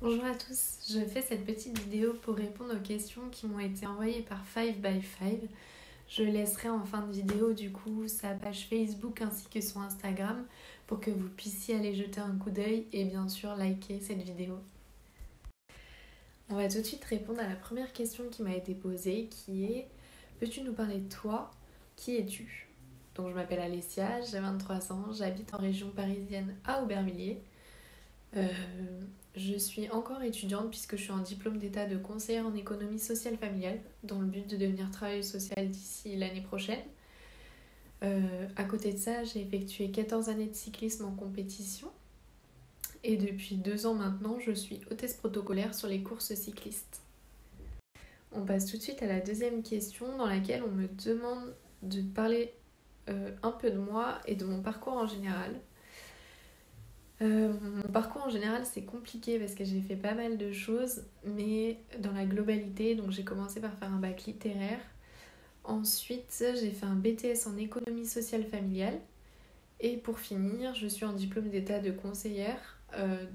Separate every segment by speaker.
Speaker 1: Bonjour à tous, je fais cette petite vidéo pour répondre aux questions qui m'ont été envoyées par 5by5. Je laisserai en fin de vidéo du coup sa page Facebook ainsi que son Instagram pour que vous puissiez aller jeter un coup d'œil et bien sûr liker cette vidéo. On va tout de suite répondre à la première question qui m'a été posée qui est: peux-tu nous parler de toi? Qui es-tu? Donc je m'appelle Alessia, j'ai 23 ans, j'habite en région parisienne à Aubervilliers. Je suis encore étudiante puisque je suis en diplôme d'état de conseillère en économie sociale familiale dans le but de devenir travailleuse sociale d'ici l'année prochaine. À côté de ça, j'ai effectué 14 années de cyclisme en compétition et depuis 2 ans maintenant, je suis hôtesse protocolaire sur les courses cyclistes. On passe tout de suite à la deuxième question dans laquelle on me demande de parler un peu de moi et de mon parcours en général. Mon parcours en général c'est compliqué parce que j'ai fait pas mal de choses, mais dans la globalité, donc j'ai commencé par faire un bac littéraire. Ensuite j'ai fait un BTS en économie sociale familiale. Et pour finir, je suis en diplôme d'état de conseillère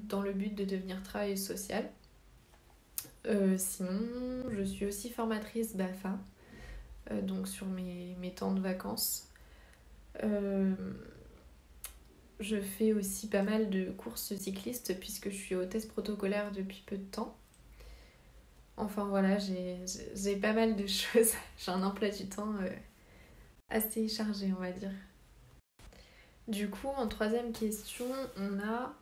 Speaker 1: dans le but de devenir travailleuse sociale. Sinon, je suis aussi formatrice BAFA, donc sur mes temps de vacances. Je fais aussi pas mal de courses cyclistes puisque je suis hôtesse protocolaire depuis peu de temps. Enfin voilà, j'ai pas mal de choses. J'ai un emploi du temps assez chargé, on va dire. Du coup, en troisième question, on a: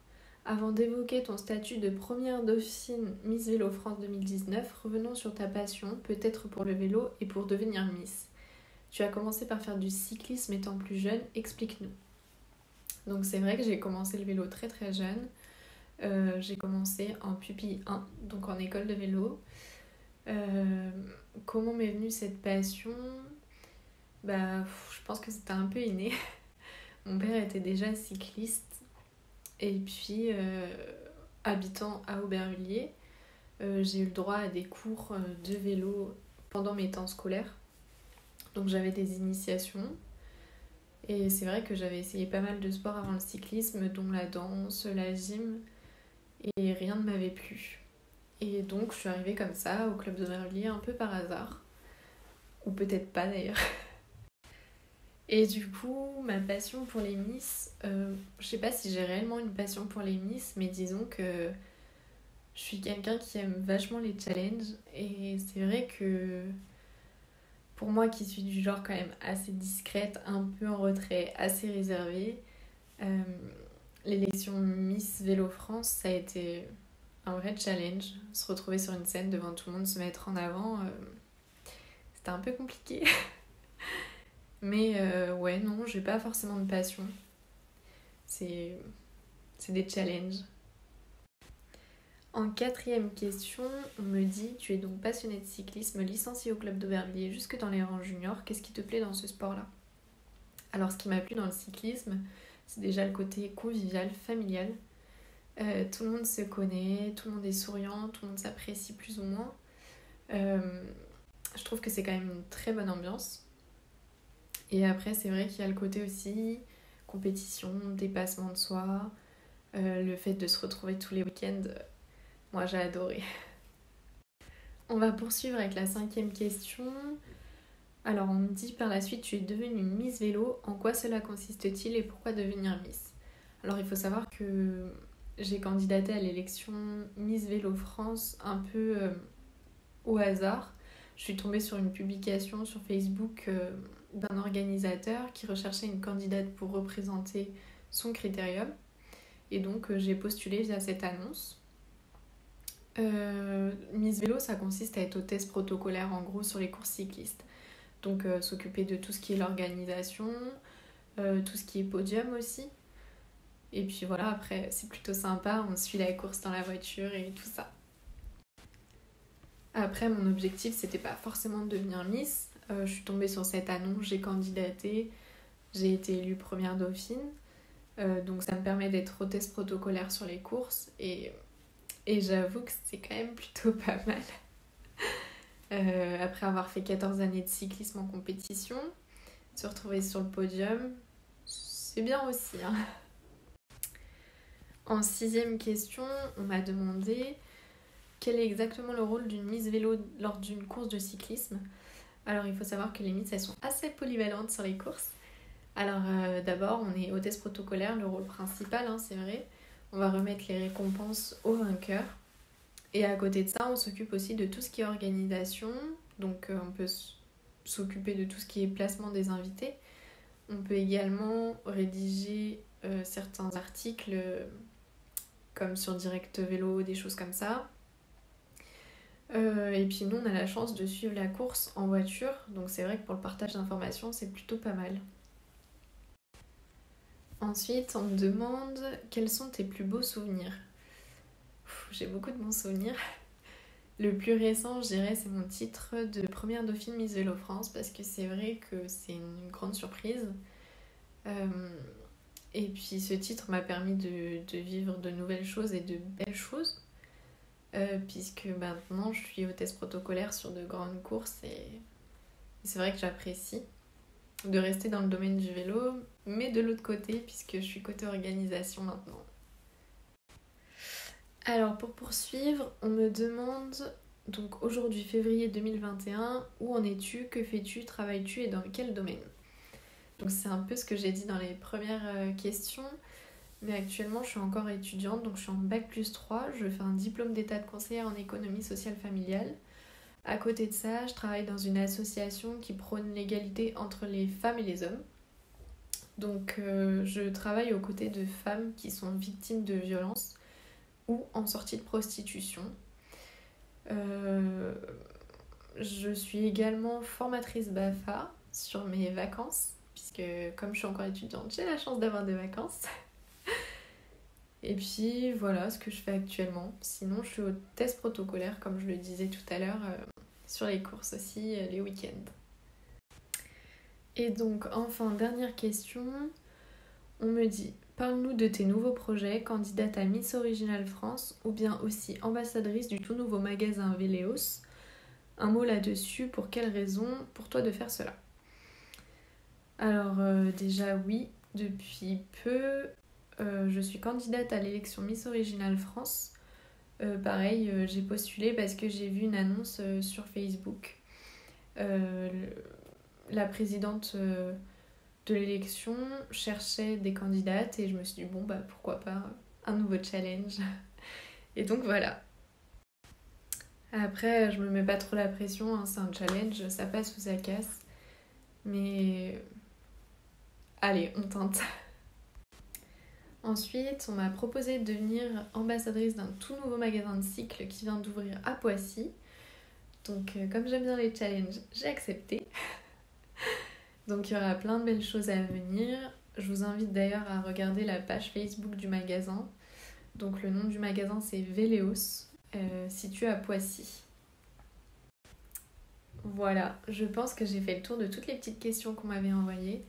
Speaker 1: avant d'évoquer ton statut de première dauphine Miss Vélo France 2019, revenons sur ta passion, peut-être pour le vélo et pour devenir Miss. Tu as commencé par faire du cyclisme étant plus jeune, explique-nous. Donc c'est vrai que j'ai commencé le vélo très très jeune. J'ai commencé en pupille 1, donc en école de vélo. Comment m'est venue cette passion? Je pense que c'était un peu inné. Mon père était déjà cycliste et puis habitant à Aubervilliers, j'ai eu le droit à des cours de vélo pendant mes temps scolaires. Donc j'avais des initiations. Et c'est vrai que j'avais essayé pas mal de sports avant le cyclisme, dont la danse, la gym, et rien ne m'avait plu. Et donc je suis arrivée comme ça au club d'Aubervilliers un peu par hasard, ou peut-être pas d'ailleurs. Et du coup, ma passion pour les Miss, je sais pas si j'ai réellement une passion pour les Miss, mais disons que je suis quelqu'un qui aime vachement les challenges, et c'est vrai que pour moi qui suis du genre quand même assez discrète, un peu en retrait, assez réservée, l'élection Miss Vélo France, ça a été un vrai challenge. Se retrouver sur une scène devant tout le monde, se mettre en avant, c'était un peu compliqué. Mais ouais, non, j'ai pas forcément de passion. C'est des challenges. En quatrième question, on me dit: tu es donc passionnée de cyclisme, licenciée au club d'Aubervilliers jusque dans les rangs juniors. Qu'est-ce qui te plaît dans ce sport-là? Alors, ce qui m'a plu dans le cyclisme, c'est déjà le côté convivial, familial. Tout le monde se connaît, tout le monde est souriant, tout le monde s'apprécie plus ou moins. Je trouve que c'est quand même une très bonne ambiance. Et après, c'est vrai qu'il y a le côté aussi compétition, dépassement de soi, le fait de se retrouver tous les week-ends. Moi, j'ai adoré. On va poursuivre avec la 5e question. Alors, on me dit par la suite: tu es devenue Miss Vélo. En quoi cela consiste-t-il et pourquoi devenir Miss? Alors, il faut savoir que j'ai candidaté à l'élection Miss Vélo France un peu au hasard. Je suis tombée sur une publication sur Facebook d'un organisateur qui recherchait une candidate pour représenter son critérium. Et donc, j'ai postulé via cette annonce. Miss Vélo, ça consiste à être hôtesse protocolaire en gros sur les courses cyclistes. Donc s'occuper de tout ce qui est l'organisation, tout ce qui est podium aussi. Et puis voilà, après c'est plutôt sympa, on suit la course dans la voiture et tout ça. Après, mon objectif c'était pas forcément de devenir Miss. Je suis tombée sur cette annonce, j'ai candidaté, j'ai été élue première dauphine. Donc ça me permet d'être hôtesse protocolaire sur les courses et j'avoue que c'est quand même plutôt pas mal. Après avoir fait 14 années de cyclisme en compétition, se retrouver sur le podium, c'est bien aussi. En 6e question, on m'a demandé: quel est exactement le rôle d'une Miss Vélo lors d'une course de cyclisme? Alors il faut savoir que les Miss elles sont assez polyvalentes sur les courses. Alors d'abord on est hôtesse protocolaire, le rôle principal c'est vrai. On va remettre les récompenses aux vainqueurs. Et à côté de ça on s'occupe aussi de tout ce qui est organisation. Donc on peut s'occuper de tout ce qui est placement des invités. On peut également rédiger certains articles comme sur Direct Vélo, des choses comme ça. Et puis nous on a la chance de suivre la course en voiture, donc c'est vrai que pour le partage d'informations c'est plutôt pas mal. Ensuite on me demande quels sont tes plus beaux souvenirs. J'ai beaucoup de bons souvenirs. Le plus récent je dirais c'est mon titre de première dauphine Miss Vélo France, parce que c'est vrai que c'est une grande surprise. Et puis ce titre m'a permis de vivre de nouvelles choses et de belles choses. Puisque maintenant je suis hôtesse protocolaire sur de grandes courses et c'est vrai que j'apprécie de rester dans le domaine du vélo, mais de l'autre côté puisque je suis côté organisation maintenant. Alors pour poursuivre, on me demande donc aujourd'hui février 2021, où en es-tu, que fais-tu, travailles-tu et dans quel domaine? Donc c'est un peu ce que j'ai dit dans les premières questions. Mais actuellement, je suis encore étudiante, donc je suis en bac+3. Je fais un diplôme d'état de conseillère en économie sociale familiale. À côté de ça, je travaille dans une association qui prône l'égalité entre les femmes et les hommes. Donc je travaille aux côtés de femmes qui sont victimes de violences ou en sortie de prostitution. Je suis également formatrice BAFA sur mes vacances, puisque comme je suis encore étudiante, j'ai la chance d'avoir des vacances. Et puis voilà ce que je fais actuellement. Sinon je suis hôtesse protocolaire comme je le disais tout à l'heure, sur les courses aussi, les week-ends. Et donc enfin dernière question, on me dit parle-nous de tes nouveaux projets, candidate à Miss Original France ou bien aussi ambassadrice du tout nouveau magasin Véléos. Un mot là-dessus, pour quelle raison pour toi de faire cela? Alors déjà oui, depuis peu je suis candidate à l'élection Miss Original France. Pareil, j'ai postulé parce que j'ai vu une annonce sur Facebook. La présidente de l'élection cherchait des candidates et je me suis dit bon bah pourquoi pas un nouveau challenge. Et donc voilà. Après, je me mets pas trop la pression, c'est un challenge, ça passe ou ça casse. Mais allez, on tente. Ensuite, on m'a proposé de devenir ambassadrice d'un tout nouveau magasin de cycle qui vient d'ouvrir à Poissy. Donc, comme j'aime bien les challenges, j'ai accepté. Donc, il y aura plein de belles choses à venir. Je vous invite d'ailleurs à regarder la page Facebook du magasin. Donc, le nom du magasin, c'est Véléos, situé à Poissy. Voilà, je pense que j'ai fait le tour de toutes les petites questions qu'on m'avait envoyées.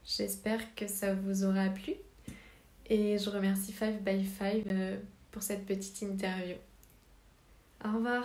Speaker 1: J'espère que ça vous aura plu. Et je remercie 5 by 5 pour cette petite interview. Au revoir.